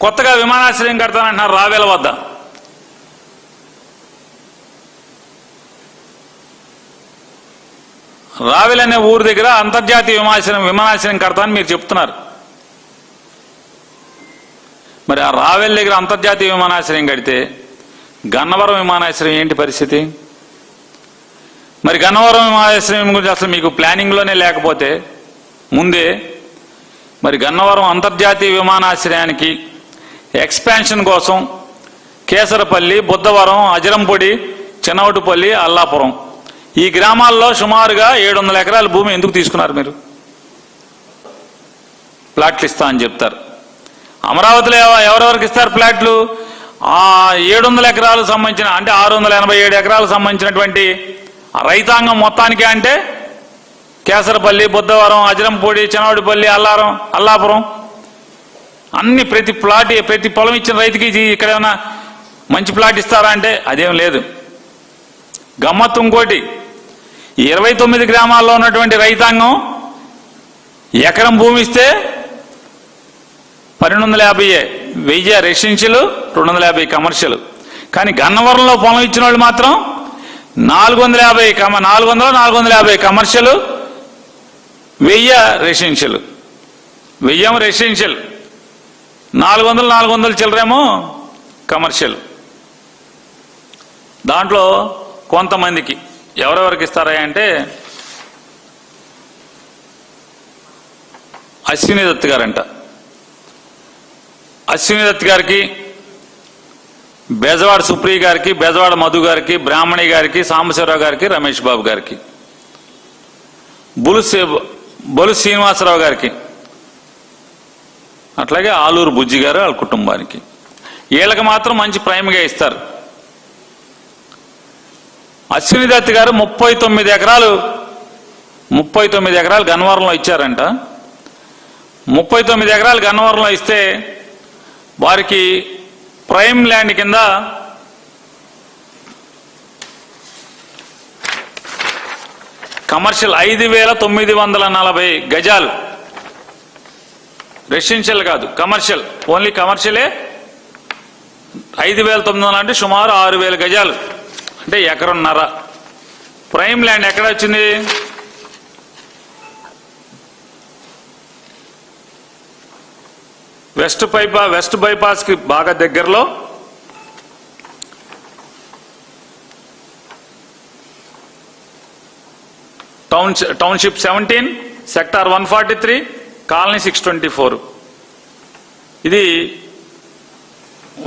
కొత్తగా విమానాశ్రయం కడతానంటున్నారు రావేల వద్ద. రావెల్ అనే ఊరు దగ్గర అంతర్జాతీయ విమానాశ్రయం కడతానని మీరు చెప్తున్నారు. మరి ఆ రావెల్ దగ్గర అంతర్జాతీయ విమానాశ్రయం కడితే గన్నవరం విమానాశ్రయం ఏంటి పరిస్థితి? మరి గన్నవరం విమానాశ్రయం గురించి అసలు మీకు ప్లానింగ్లోనే లేకపోతే ముందే మరి గన్నవరం అంతర్జాతీయ విమానాశ్రయానికి ఎక్స్పాన్షన్ కోసం కేసరపల్లి, బుద్ధవరం, అజరంపొడి, చిన్నవటుపల్లి, అల్లాపురం ఈ గ్రామాల్లో సుమారుగా 700 ఎకరాల భూమి ఎందుకు తీసుకున్నారు? మీరు ప్లాట్లు ఇస్తా అని చెప్తారు. అమరావతిలో ఎవరెవరికి ఇస్తారు ప్లాట్లు? ఆ 700 ఎకరాలకు సంబంధించిన అంటే 687 ఎకరాలకు సంబంధించినటువంటి రైతాంగం మొత్తానికి అంటే కేసరపల్లి, బుద్ధవరం, అజరంపూడి, చిన్నవడిపల్లి, అల్లాపురం అన్ని ప్రతి పొలం ఇచ్చిన రైతుకి ఇక్కడ ఏమైనా మంచి ప్లాట్ ఇస్తారా అంటే అదేం లేదు. గమ్మత్తు ఇంకోటి, 29 గ్రామాల్లో ఉన్నటువంటి రైతాంగం ఎకరం భూమి ఇస్తే 1250, 1000 రెసిడెన్షియల్, 250 కమర్షియల్. కానీ గన్నవరంలో పొలం ఇచ్చిన వాళ్ళు మాత్రం 450 కమర్షియల్, 1000 రెసిడెన్షియల్. 1000 రెసిడెన్షియల్, 400 చిల్లరేమో కమర్షియల్. దాంట్లో కొంతమందికి ఎవరెవరికి ఇస్తారా అంటే అశ్విని దత్ గారంట. అశ్విని దత్ గారికి, బెజవాడ సుప్రియ గారికి, బెజవాడ మధు గారికి, బ్రాహ్మణి గారికి, సాంబశివరావు గారికి, రమేష్ బాబు గారికి, బొలు శ్రీనివాసరావు గారికి, అట్లాగే ఆలూరు బుజ్జి గారు వాళ్ళ కుటుంబానికి. వీళ్ళకి మాత్రం మంచి ప్రైమ్గా ఇస్తారు. అశ్విని దత్ గారు 39 ఎకరాలు గన్నవరంలో ఇచ్చారంట. 39 ఎకరాలు గన్నవరంలో ఇస్తే వారికి ప్రైమ్ ల్యాండ్ కింద కమర్షియల్ 5940 గజాలు, రెసిడెన్షియల్ కాదు కమర్షియల్, ఓన్లీ కమర్షియలే 5900 అంటే సుమారు 6000 గజాలు అంటే ఎకరన్నర ప్రైమ్ ల్యాండ్. ఎక్కడ వచ్చింది? వెస్ట్ బైపాస్ కి బాగా దగ్గరలో టౌన్షిప్ 17, సెక్టార్ 143, కాలనీ 624. ఇది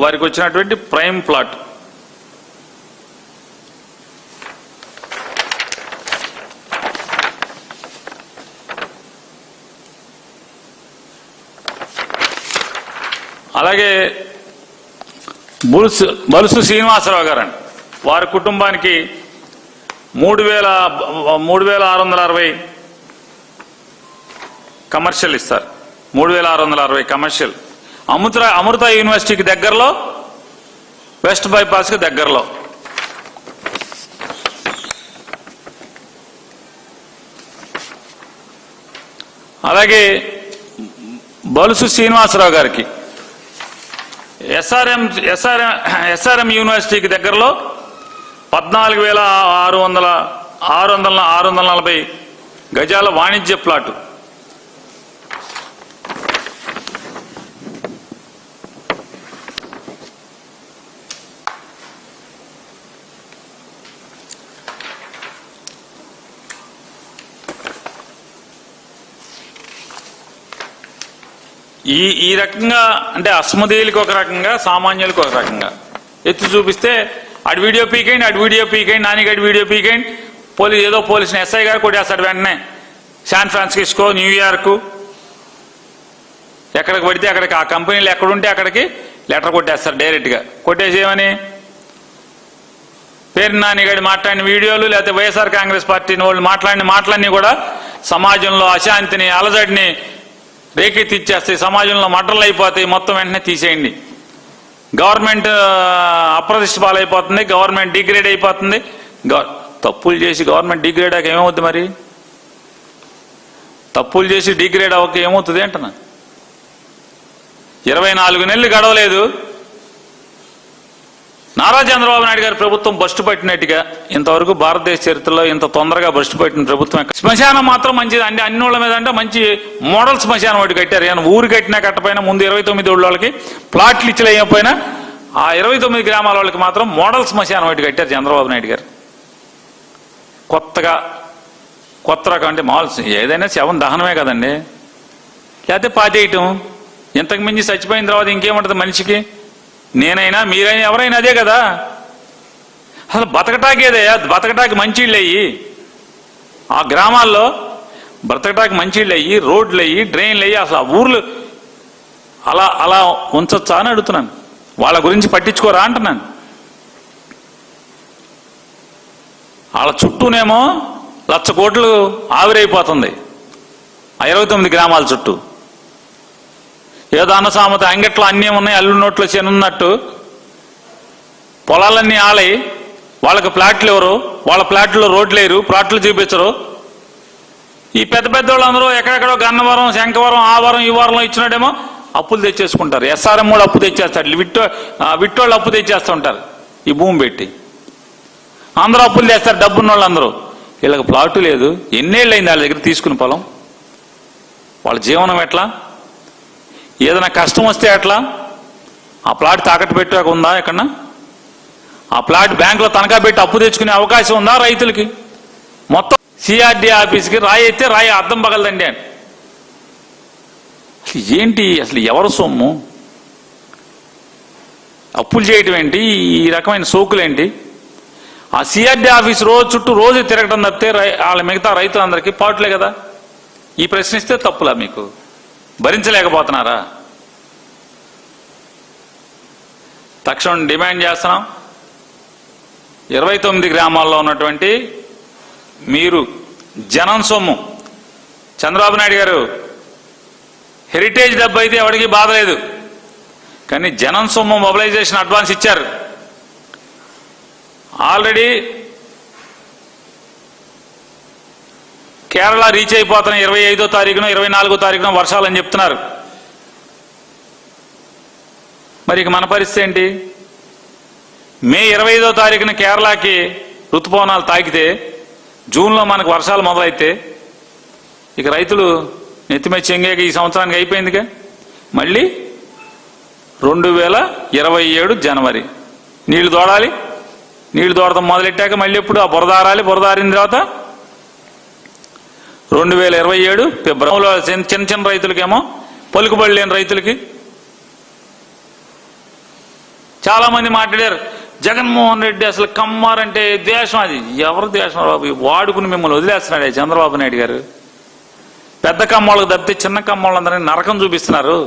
వారికి వచ్చినటువంటి ప్రైమ్ ప్లాట్. అలాగే బలుసు శ్రీనివాసరావు గారండి, వారి కుటుంబానికి 3660 కమర్షియల్ ఇస్తారు. 3660 కమర్షియల్. అమృత యూనివర్సిటీకి దగ్గరలో, వెస్ట్ బైపాస్కి దగ్గరలో. అలాగే బలుసు శ్రీనివాసరావు గారికి ఎస్ఆర్ఎం యూనివర్సిటీకి దగ్గరలో 14,640 గజాల వాణిజ్య ప్లాటు. ఈ రకంగా అంటే అస్మదీయులకు ఒక రకంగా, సామాన్యులకు ఒక రకంగా ఎత్తి చూపిస్తే అటు వీడియో పీకేయండి, నానికి అటు వీడియో పీకేయండి, పోలీసుని ఎస్ఐ గారు కొట్టేస్తాడు వెంటనే. శాన్ ఫ్రాన్సిస్కో, న్యూయార్కు, ఎక్కడికి పడితే అక్కడికి, ఆ కంపెనీలు ఎక్కడుంటే అక్కడికి లెటర్ కొట్టేస్తారు డైరెక్ట్గా. కొట్టేసేమని పేరు నానిగాడి మాట్లాడిన వీడియోలు, లేకపోతే వైఎస్ఆర్ కాంగ్రెస్ పార్టీ వాళ్ళు మాట్లాడిన మాటలన్నీ కూడా సమాజంలో అశాంతిని, అలజడిని రేకెత్తిచ్చేస్తాయి. సమాజంలో మర్డర్లు అయిపోతాయి. మొత్తం వెంటనే తీసేయండి. గవర్నమెంట్ అప్రతిష్ట పాలైపోతుంది, గవర్నమెంట్ డిగ్రేడ్ అయిపోతుంది. తప్పులు చేసి గవర్నమెంట్ డిగ్రేడ్ అయ్యాక ఏమవుతుంది? మరి తప్పులు చేసి డిగ్రేడ్ అవ్వక ఏమవుతుంది అంటున్నా? 24 నెలలు గడవలేదు, నారా చంద్రబాబు నాయుడు గారి ప్రభుత్వం బస్టు పట్టినట్టుగా ఇంతవరకు భారతదేశ చరిత్రలో ఇంత తొందరగా బస్టు పట్టిన ప్రభుత్వం. శ్మశానం మాత్రం మంచిది అండి, అన్ని ఊళ్ళ మీద అంటే మంచి మోడల్ శ్మశానం ఒకటి కట్టారు. ఏమైనా ఊరు కట్టినా కట్టపోయినా ముందు 29 ఊళ్ళ వాళ్ళకి ప్లాట్లు ఇచ్చలేకపోయినా ఆ 29 గ్రామాల వాళ్ళకి మాత్రం మోడల్ శ్మశానం ఒకటి కట్టారు చంద్రబాబు నాయుడు గారు. కొత్త రకం అంటే మామూలు ఏదైనా శవం దహనమే కదండి, లేకపోతే పాతేయటం. ఇంతకు మించి చచ్చిపోయిన తర్వాత ఇంకేముంటుంది మనిషికి? నేనైనా మీరైనా ఎవరైనా అదే కదా. అసలు బతకటాకేదయ్యా, బతకటాకి మంచిళ్ళు అయ్యి ఆ గ్రామాల్లో బ్రతకటాకి మంచిళ్ళు అయ్యి, రోడ్లు అయ్యి, డ్రైన్లు అయ్యి, అసలు ఆ ఊర్లు అలా ఉంచొచ్చా అని అడుగుతున్నాను. వాళ్ళ గురించి పట్టించుకోరా అంటున్నాను. వాళ్ళ చుట్టూనేమో 1,00,000 కోట్లు ఆవిరైపోతుంది ఆ 29 గ్రామాల చుట్టూ. ఏదో అన్న సామెత, అంగట్లో అన్నీ ఉన్నాయి అల్లు నోట్లో చెనున్నట్టు పొలాలన్నీ ఆలై వాళ్ళకి ప్లాట్లు ఎవరు, వాళ్ళ ప్లాట్లో రోడ్లు వేయరు, ప్లాట్లు చూపించరు. ఈ పెద్ద వాళ్ళందరూ ఎక్కడెక్కడో గన్నవరం, శంకవరం, ఆ వరం ఈ వారంలో ఇచ్చినట్టేమో అప్పులు తెచ్చేసుకుంటారు. SRM కూడా అప్పు తెచ్చేస్తాడు, విట్టోళ్ళు అప్పు తెచ్చేస్తూ ఉంటారు ఈ భూమి పెట్టి. అందరూ అప్పులు తెస్తారు, డబ్బున్న వాళ్ళందరూ. వీళ్ళకి ప్లాటు లేదు. ఎన్నేళ్ళు అయింది వాళ్ళ దగ్గర తీసుకుని పొలం? వాళ్ళ జీవనం ఎట్లా? ఏదైనా కష్టం వస్తే ఎట్లా? ఆ ప్లాట్ తాకట్టు పెట్టాక ఉందా ఎక్కడన్నా? ఆ ప్లాట్ బ్యాంకులో తనఖా పెట్టి అప్పు తెచ్చుకునే అవకాశం ఉందా రైతులకి? మొత్తం CRD ఆఫీస్కి రాయి అయితే రాయి అద్దం పగలదండి అని. అసలు ఏంటి, అసలు ఎవరు సొమ్ము? అప్పులు చేయటం ఏంటి? ఈ రకమైన సోకులేంటి? ఆ CRD ఆఫీస్ చుట్టూ రోజు తిరగడం తప్పితే వాళ్ళ మిగతా రైతులందరికీ పాటులే కదా. ఈ ప్రశ్నిస్తే తప్పులా? మీకు భరించలేకపోతున్నారా? తక్షణం డిమాండ్ చేస్తున్నాం, 29 గ్రామాల్లో ఉన్నటువంటి మీరు జనం సొమ్ము, చంద్రబాబు నాయుడు గారు హెరిటేజ్ డబ్బు అయితే ఎవరికి బాధ లేదు, కానీ జనం సొమ్ము మొబిలైజేషన్ అడ్వాన్స్ ఇచ్చారు. ఆల్రెడీ కేరళ రీచ్ అయిపోతున్న 25వ తారీఖున 24వ తారీఖున వర్షాలని చెప్తున్నారు. మరి ఇక మన పరిస్థితి ఏంటి? మే 25వ తారీఖున కేరళకి ఋతుపవనాలు తాకితే జూన్లో మనకు వర్షాలు మొదలైతే ఇక రైతులు నెత్తిమే చెంగాక ఈ సంవత్సరానికి అయిపోయిందిగా. మళ్ళీ 2027 జనవరి నీళ్లు తోడాలి. నీళ్లు తోడటం మొదలెట్టాక మళ్ళీ ఎప్పుడు ఆ బురదారాలి. బురదారిన తర్వాత 2027 ఫిబ్రవరిలో చిన్న రైతులకేమో, పలుకుబడి లేని రైతులకి. చాలా మంది మాట్లాడారు, జగన్మోహన్ రెడ్డి అసలు కమ్మారంటే ద్వేషం. అది ఎవరు ద్వేషం బాబు? వాడుకుని మిమ్మల్ని వదిలేస్తున్నాడే చంద్రబాబు నాయుడు గారు. పెద్ద కమ్మోళ్ళకి తప్పితే చిన్న కమ్మోళ్ళందరినీ నరకం చూపిస్తున్నారు.